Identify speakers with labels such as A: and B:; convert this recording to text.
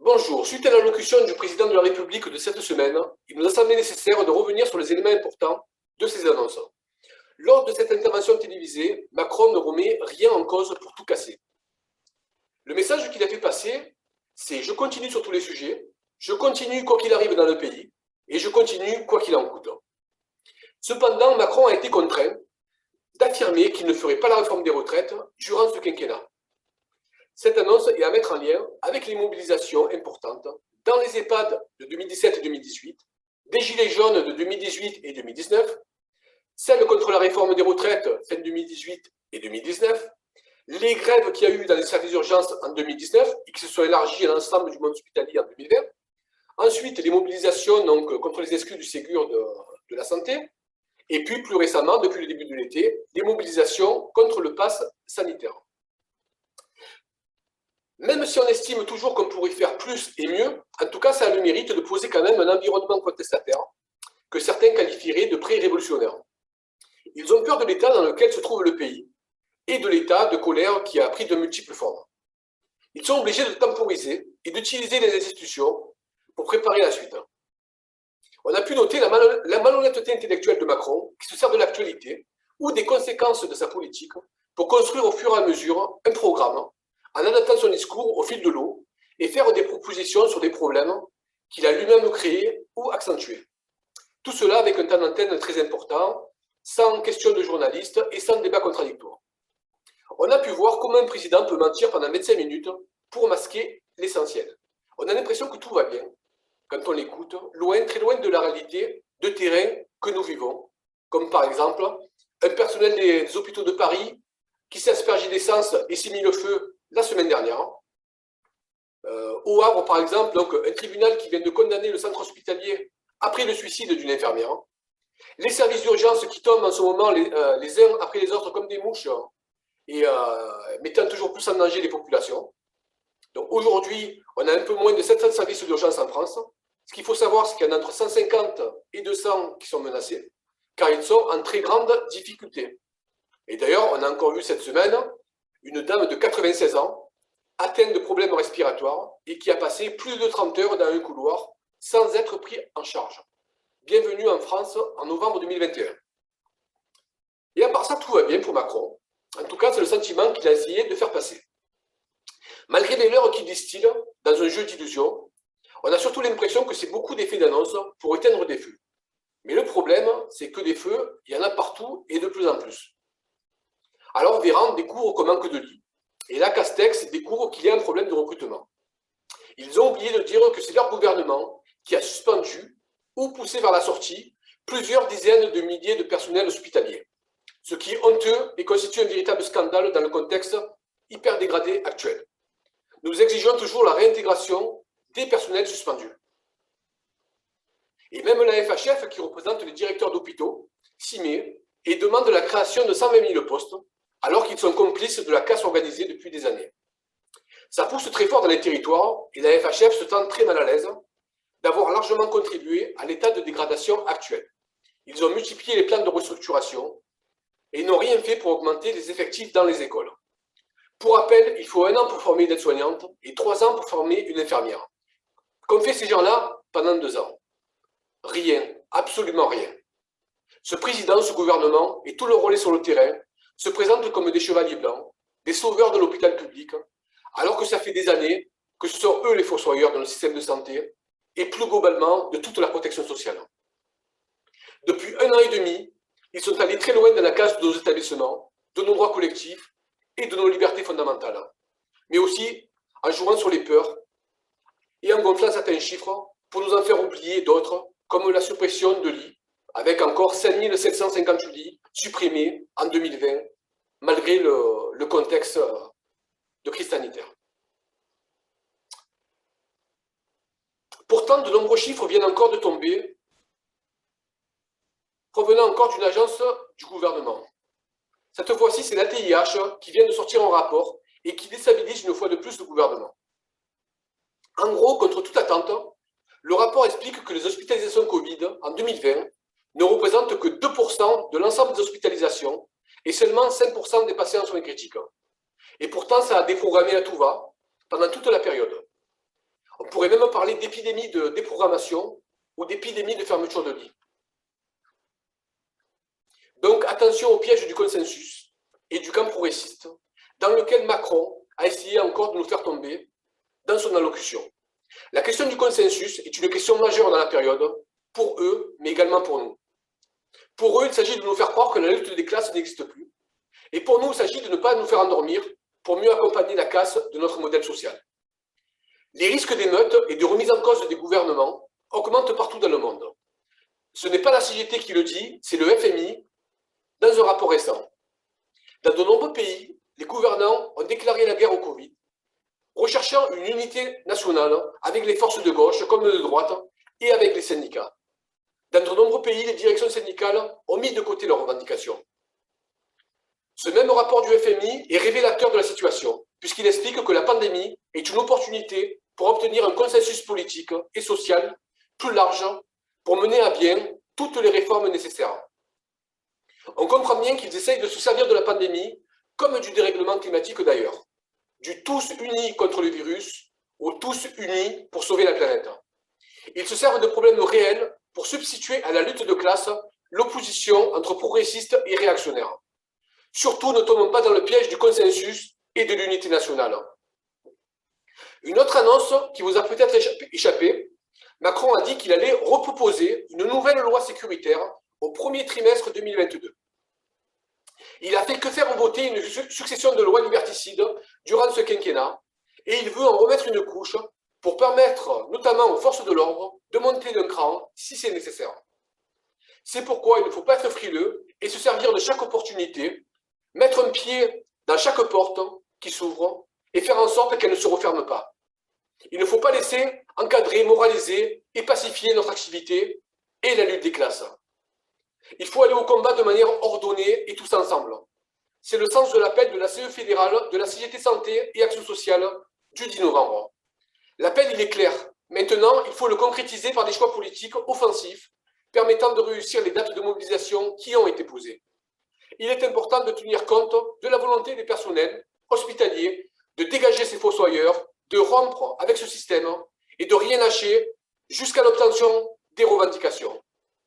A: Bonjour. Suite à l'allocution du président de la République de cette semaine, il nous a semblé nécessaire de revenir sur les éléments importants de ces annonces. Lors de cette intervention télévisée, Macron ne remet rien en cause pour tout casser. Le message qu'il a fait passer, c'est « je continue sur tous les sujets, je continue quoi qu'il arrive dans le pays, et je continue quoi qu'il en coûte ». Cependant, Macron a été contraint d'affirmer qu'il ne ferait pas la réforme des retraites durant ce quinquennat. Cette annonce est à mettre en lien avec les mobilisations importantes dans les EHPAD de 2017 et 2018, des Gilets jaunes de 2018 et 2019, celles contre la réforme des retraites fin 2018 et 2019, les grèves qu'il y a eu dans les services d'urgence en 2019 et qui se sont élargies à l'ensemble du monde hospitalier en 2020, ensuite les mobilisations donc, contre les exclus du Ségur de la santé, et puis plus récemment, depuis le début de l'été, les mobilisations contre le pass sanitaire. Même si on estime toujours qu'on pourrait faire plus et mieux, en tout cas, ça a le mérite de poser quand même un environnement contestataire que certains qualifieraient de pré-révolutionnaire. Ils ont peur de l'état dans lequel se trouve le pays et de l'état de colère qui a pris de multiples formes. Ils sont obligés de temporiser et d'utiliser les institutions pour préparer la suite. On a pu noter la malhonnêteté intellectuelle de Macron qui se sert de l'actualité ou des conséquences de sa politique pour construire au fur et à mesure un programme en adaptant son discours au fil de l'eau et faire des propositions sur des problèmes qu'il a lui-même créés ou accentués. Tout cela avec un temps d'antenne très important, sans question de journalistes et sans débat contradictoire. On a pu voir comment un président peut mentir pendant 25 minutes pour masquer l'essentiel. On a l'impression que tout va bien quand on l'écoute, loin, très loin de la réalité de terrain que nous vivons, comme par exemple un personnel des hôpitaux de Paris qui s'est aspergé d'essence et s'est mis le feu la semaine dernière. Au Havre, par exemple, donc, un tribunal qui vient de condamner le centre hospitalier après le suicide d'une infirmière. Les services d'urgence qui tombent en ce moment les uns après les autres comme des mouches et mettant toujours plus en danger les populations. Donc aujourd'hui, on a un peu moins de 700 services d'urgence en France. Ce qu'il faut savoir, c'est qu'il y en a entre 150 et 200 qui sont menacés, car ils sont en très grande difficulté. Et d'ailleurs, on a encore vu cette semaine une dame de 96 ans, atteinte de problèmes respiratoires et qui a passé plus de 30 heures dans un couloir sans être pris en charge. Bienvenue en France en novembre 2021. Et à part ça, tout va bien pour Macron. En tout cas, c'est le sentiment qu'il a essayé de faire passer. Malgré les leurres qu'il distille dans un jeu d'illusions, on a surtout l'impression que c'est beaucoup d'effets d'annonce pour éteindre des feux. Mais le problème, c'est que des feux, il y en a partout et de plus en plus. Alors Véran découvre qu'on manque de lits, et là Castex découvre qu'il y a un problème de recrutement. Ils ont oublié de dire que c'est leur gouvernement qui a suspendu ou poussé vers la sortie plusieurs dizaines de milliers de personnels hospitaliers, ce qui est honteux et constitue un véritable scandale dans le contexte hyper dégradé actuel. Nous exigeons toujours la réintégration des personnels suspendus. Et même la FHF, qui représente les directeurs d'hôpitaux, s'y met et demande la création de 120 000 postes, alors qu'ils sont complices de la casse organisée depuis des années. Ça pousse très fort dans les territoires et la FHF se sent très mal à l'aise d'avoir largement contribué à l'état de dégradation actuel. Ils ont multiplié les plans de restructuration et n'ont rien fait pour augmenter les effectifs dans les écoles. Pour rappel, il faut 1 an pour former une aide-soignante et 3 ans pour former une infirmière. Qu'ont fait ces gens-là pendant 2 ans? Rien, absolument rien. Ce président, ce gouvernement et tout le relais sur le terrain se présentent comme des chevaliers blancs, des sauveurs de l'hôpital public, alors que ça fait des années que ce sont eux les fossoyeurs dans le système de santé et plus globalement de toute la protection sociale. Depuis 1 an et demi, ils sont allés très loin dans la casse de nos établissements, de nos droits collectifs et de nos libertés fondamentales, mais aussi en jouant sur les peurs et en gonflant certains chiffres pour nous en faire oublier d'autres, comme la suppression de lits, avec encore 5 758 lits supprimés en 2020, malgré le contexte de crise sanitaire. Pourtant, de nombreux chiffres viennent encore de tomber, provenant encore d'une agence du gouvernement. Cette fois-ci, c'est l'ATIH qui vient de sortir un rapport et qui déstabilise une fois de plus le gouvernement. En gros, contre toute attente, le rapport explique que les hospitalisations Covid en 2020 ne représentent que 2% de l'ensemble des hospitalisations et seulement 5% des patients en soins critiques. Et pourtant, ça a déprogrammé à tout va pendant toute la période. On pourrait même parler d'épidémie de déprogrammation ou d'épidémie de fermeture de lits. Donc attention au piège du consensus et du camp progressiste, dans lequel Macron a essayé encore de nous faire tomber dans son allocution. La question du consensus est une question majeure dans la période, pour eux, mais également pour nous. Pour eux, il s'agit de nous faire croire que la lutte des classes n'existe plus. Et pour nous, il s'agit de ne pas nous faire endormir pour mieux accompagner la casse de notre modèle social. Les risques d'émeutes et de remise en cause des gouvernements augmentent partout dans le monde. Ce n'est pas la CGT qui le dit, c'est le FMI dans un rapport récent. Dans de nombreux pays, les gouvernants ont déclaré la guerre au Covid, recherchant une unité nationale avec les forces de gauche comme de droite et avec les syndicats. Dans de nombreux pays, les directions syndicales ont mis de côté leurs revendications. Ce même rapport du FMI est révélateur de la situation, puisqu'il explique que la pandémie est une opportunité pour obtenir un consensus politique et social plus large pour mener à bien toutes les réformes nécessaires. On comprend bien qu'ils essayent de se servir de la pandémie comme du dérèglement climatique d'ailleurs, du tous unis contre le virus au tous unis pour sauver la planète. Ils se servent de problèmes réels pour substituer à la lutte de classe l'opposition entre progressistes et réactionnaires. Surtout, ne tombons pas dans le piège du consensus et de l'unité nationale. Une autre annonce qui vous a peut-être échappé, Macron a dit qu'il allait reproposer une nouvelle loi sécuritaire au premier trimestre 2022. Il a fait que faire voter une succession de lois liberticides durant ce quinquennat et il veut en remettre une couche pour permettre notamment aux forces de l'ordre de monter d'un cran si c'est nécessaire. C'est pourquoi il ne faut pas être frileux et se servir de chaque opportunité, mettre un pied dans chaque porte qui s'ouvre et faire en sorte qu'elle ne se referme pas. Il ne faut pas laisser encadrer, moraliser et pacifier notre activité et la lutte des classes. Il faut aller au combat de manière ordonnée et tous ensemble. C'est le sens de l'appel de la CE fédérale, de la CGT Santé et Action sociale du 10 novembre. L'appel, il est clair. Maintenant, il faut le concrétiser par des choix politiques offensifs permettant de réussir les dates de mobilisation qui ont été posées. Il est important de tenir compte de la volonté des personnels hospitaliers de dégager ces fossoyeurs, de rompre avec ce système et de rien lâcher jusqu'à l'obtention des revendications.